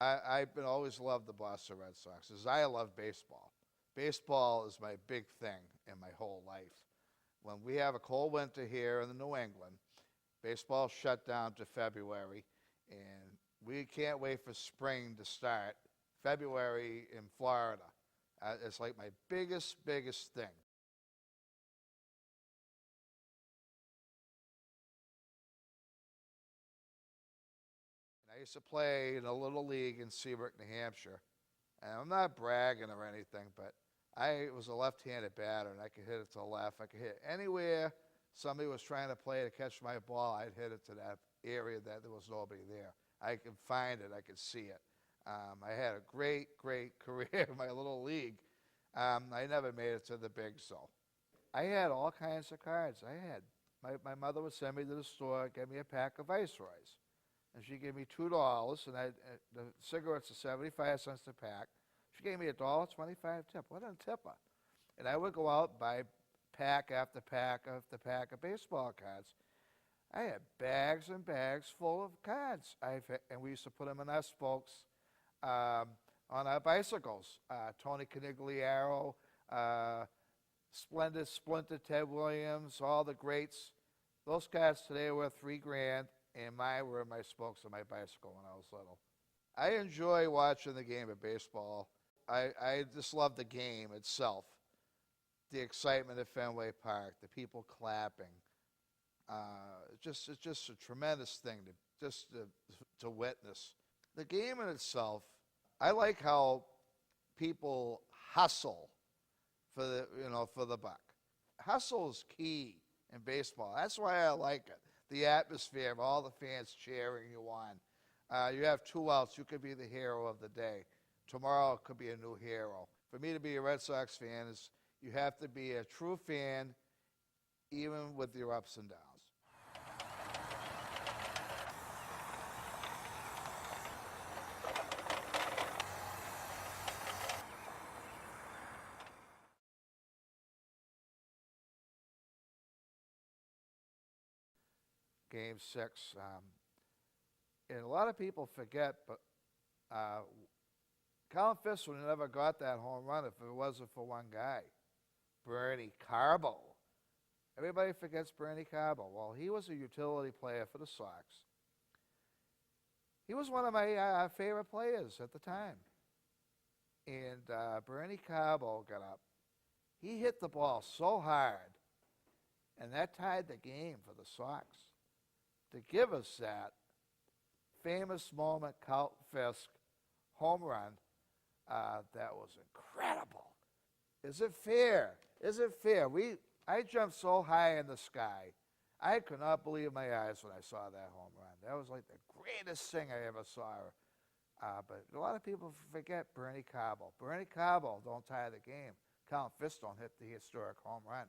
I've been always loved the Boston Red Sox, as I love baseball. Baseball is my big thing in my whole life. When we have a cold winter here in the New England, baseball shut down to February, and we can't wait for spring to start. February in Florida. It's like my biggest thing. And I used to play in a little league in Seabrook, New Hampshire. And I'm not bragging or anything, but I was a left-handed batter, and I could hit it to the left. I could hit anywhere somebody was trying to play to catch my ball. I'd hit it to that area that there was nobody there. I could find it. I could see it. I had a great career in my little league. I never made it to the bigs, though. I had all kinds of cards. My mother would send me to the store, get me a pack of Viceroys. And she gave me $2, and the cigarettes are 75 cents a pack. She gave me a $1.25 tip. What a tipper. And I would go out and buy pack after pack after pack of baseball cards. I had bags and bags full of cards. And we used to put them in our spokes on our bicycles. Tony Canigliaro, Splendid Splinter, Ted Williams, all the greats. Those cards today are worth $3,000, and mine were in my spokes on my bicycle when I was little. I enjoy watching the game of baseball. I just love the game itself, the excitement at Fenway Park, the people clapping. It's just a tremendous thing to witness. The game in itself, I like how people hustle for the buck. Hustle is key in baseball. That's why I like it. The atmosphere of all the fans cheering you on. You have 2 outs. You could be the hero of the day. Tomorrow it could be a new hero. For me to be a Red Sox fan is you have to be a true fan even with your ups and downs. Game 6. And a lot of people forget, but Colin Fisk would have never got that home run if it wasn't for one guy, Bernie Carbo. Everybody forgets Bernie Carbo. Well, he was a utility player for the Sox. He was one of my favorite players at the time. And Bernie Carbo got up. He hit the ball so hard, and that tied the game for the Sox. To give us that famous moment, Colt Fisk home run, that was incredible. Is it fair? Is it fair? I jumped so high in the sky. I could not believe my eyes when I saw that home run. That was like the greatest thing I ever saw. But a lot of people forget Bernie Carbo. Bernie Carbo don't tie the game. Colin Fisk don't hit the historic home run.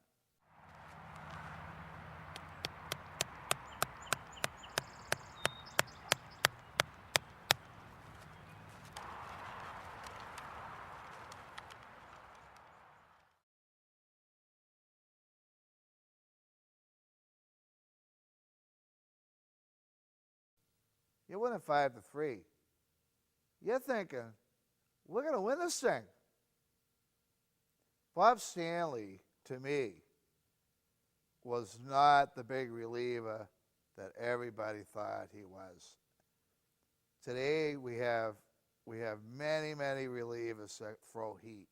You're winning 5-3. You're thinking, we're going to win this thing. Bob Stanley, to me, was not the big reliever that everybody thought he was. Today we have many relievers that throw heat.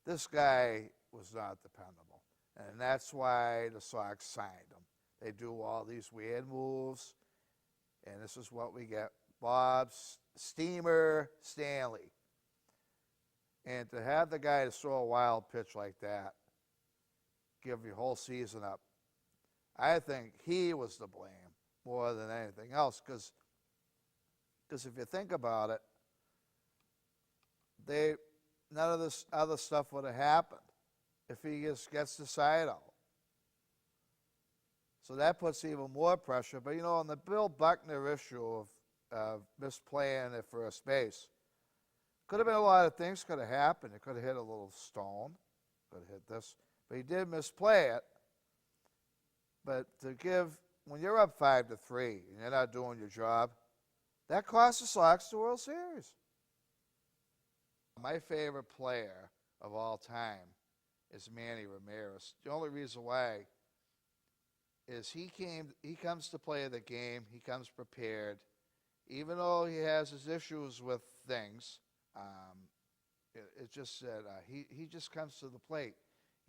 This guy was not dependable, and that's why the Sox signed him. They do all these weird moves, and this is what we get. Bob Steamer Stanley. And to have the guy to throw a wild pitch like that, give your whole season up, I think he was to blame more than anything else. Because if you think about it, none of this other stuff would have happened if he just gets the side out. So that puts even more pressure. But, on the Bill Buckner issue of misplaying at first base, could have been a lot of things could have happened. It could have hit a little stone, could have hit this. But he did misplay it. But when you're up 5-3 and you're not doing your job, that cost the Sox the World Series. My favorite player of all time is Manny Ramirez. The only reason why is he comes to play the game, he comes prepared. Even though he has his issues with things, it's just that he just comes to the plate,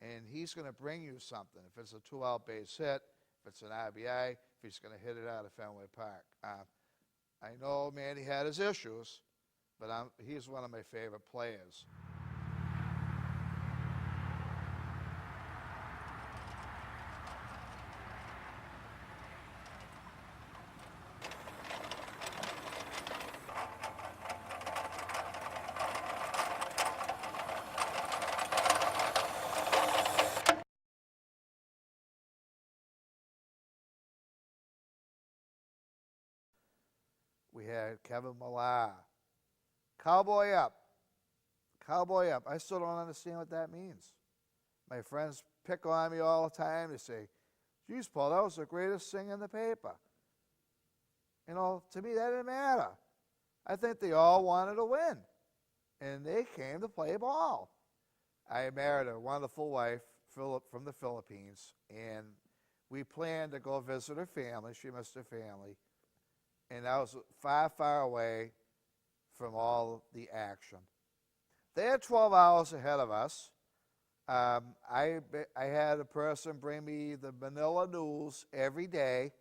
and he's going to bring you something. If it's a 2-out base hit, if it's an RBI, if he's going to hit it out of Fenway Park. I know Manny had his issues, but he's one of my favorite players. We had Kevin Millar. Cowboy up. Cowboy up. I still don't understand what that means. My friends pick on me all the time. They say, geez, Paul, that was the greatest thing in the paper. You know, to me, that didn't matter. I think they all wanted to win, and they came to play ball. I married a wonderful wife, Philip, from the Philippines, and we planned to go visit her family. She missed her family. And I was far, far away from all the action. They had 12 hours ahead of us. I had a person bring me the Manila News every day,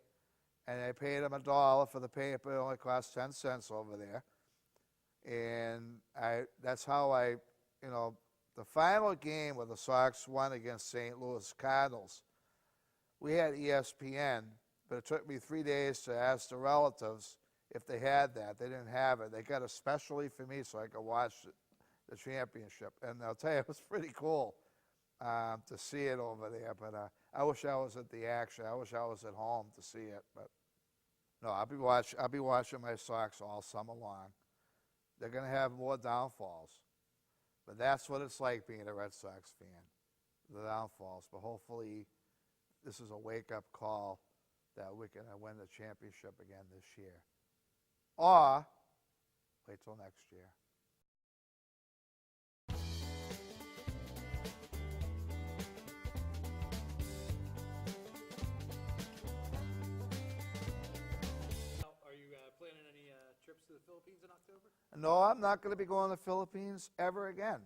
and I paid him $1 for the paper. It only cost 10 cents over there. And that's how the final game where the Sox won against St. Louis Cardinals, we had ESPN, but it took me 3 days to ask the relatives if they had that. They didn't have it. They got it specially for me so I could watch the championship. And I'll tell you, it was pretty cool to see it over there. But I wish I was at the action. I wish I was at home to see it. But no, I'll be watching my Sox all summer long. They're going to have more downfalls. But that's what it's like being a Red Sox fan, the downfalls. But hopefully this is a wake-up call that we can win the championship again this year. Or wait till next year. Are you planning any trips to the Philippines in October? No, I'm not going to be going to the Philippines ever again.